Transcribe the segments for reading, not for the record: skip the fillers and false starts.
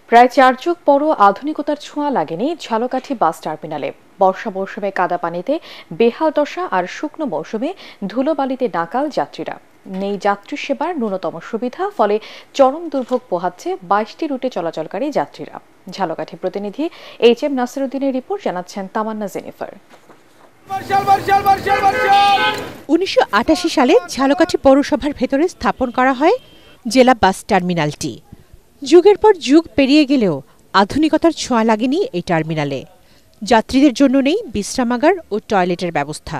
প্রায় ৪ যুগ পরও আধুনিকতার ছোঁয়া লাগেনি ঝালকাঠি বাস টার্মিনালে। বর্ষা মৌসুমে কাদা পানিতে বেহাল দশা আর শুকনো মৌসুমে ধুলোবালিতে নাকাল যাত্রীরা। নেই যাত্রী সেবার ন্যূনতম সুবিধা, ফলে চরম দুর্ভোগ পোহাচ্ছে ২২টি রুটে চলাচলকারী যাত্রীরা। ঝালকাঠি প্রতিনিধি HM নাসিরুদ্দিনের রিপোর্ট, জানাচ্ছেন তামান্না জেনিফার। ১৯৮৮ সালে ঝালকাঠি পৌরসভার ভেতরে স্থাপন করা হয় জেলা বাস টার্মিনালটি। যুগের পর যুগ পেরিয়ে গেলেও আধুনিকতার ছোঁয়া লাগেনি এই টার্মিনালে। যাত্রীদের জন্য নেই বিশ্রামাগার ও টয়লেটের ব্যবস্থা।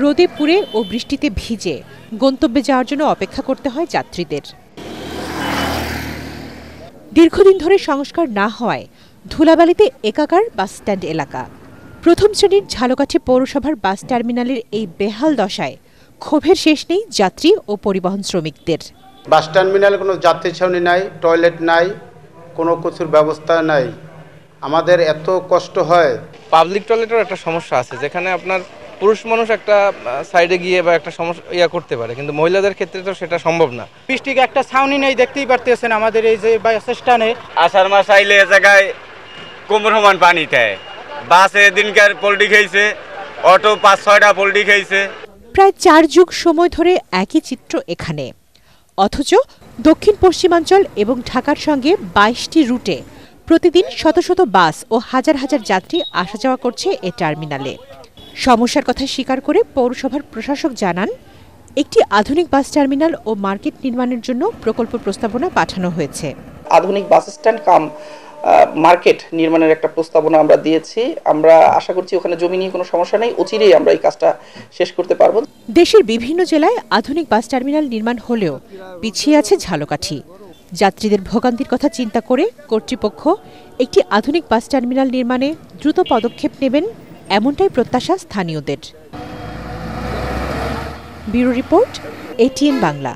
রোদে পুড়ে ও বৃষ্টিতে ভিজে গন্তব্যে যাওয়ার জন্য অপেক্ষা করতে হয় যাত্রীদের। দীর্ঘদিন ধরে সংস্কার না হওয়ায় ধুলাবালিতে একাকার বাস স্ট্যান্ড এলাকা। প্রথম শ্রেণীর ঝালকাঠি পৌরসভার বাস টার্মিনালের এই বেহাল দশায় ক্ষোভের শেষ নেই যাত্রী ও পরিবহন শ্রমিকদের। বাস টার্মিনালে কোনো যাত্রী ছাউনি নাই, টয়লেট নাই, কোনো কিছুর ব্যবস্থা নাই। আমাদের এত কষ্ট হয়। পাবলিক টয়লেটের একটা সমস্যা আছে, যেখানে আপনার পুরুষ মানুষ একটা সাইডে গিয়ে বা একটা সমস্যা করতে পারে, কিন্তু মহিলাদের ক্ষেত্রে তো সেটা সম্ভব না। বৃষ্টিকে একটা ছাউনি নেই, দেখতেই পারতেছেন আমাদের এই যে বাস স্ট্যান্ডে। আষাঢ় মাস আইলে এ জায়গায় কোমর সমান পানি খায়। বাসে দিনকার পোল্ট্রি খেয়েছে, অটো ৫-৬টা পোল্ট্রি খেয়েছে। প্রায় ৪ যুগ সময় ধরে একই চিত্র এখানে, অথচ দক্ষিণ পশ্চিমাঞ্চল এবং ঢাকার সঙ্গে ২২টি রুটে প্রতিদিন শত শত বাস ও হাজার হাজার যাত্রী আসা যাওয়া করছে এ টার্মিনালে। সমস্যার কথা স্বীকার করে পৌরসভার প্রশাসক জানান, একটি আধুনিক বাস টার্মিনাল ও মার্কেট নির্মাণের জন্য প্রকল্প প্রস্তাবনা পাঠানো হয়েছে। আধুনিক বাস স্ট্যান্ড কাম মার্কেট নির্মাণের একটা প্রস্তাবনা আমরা দিয়েছি। আমরা আশা করছি ওখানে জমি নিয়ে কোনো সমস্যা নেই, অচিরেই আমরা এই কাজটা শেষ করতে পারবো। দেশের বিভিন্ন জেলায় আধুনিক বাস টার্মিনাল নির্মাণ হলেও পিছিয়ে আছে ঝালকাঠি। যাত্রীদের ভোগান্তির কথা চিন্তা করে কর্তৃপক্ষ একটি আধুনিক বাস টার্মিনাল নির্মাণে দ্রুত পদক্ষেপ নেবেন, এমনটাই প্রত্যাশা স্থানীয়দের। Bureau report, ATN Bangla.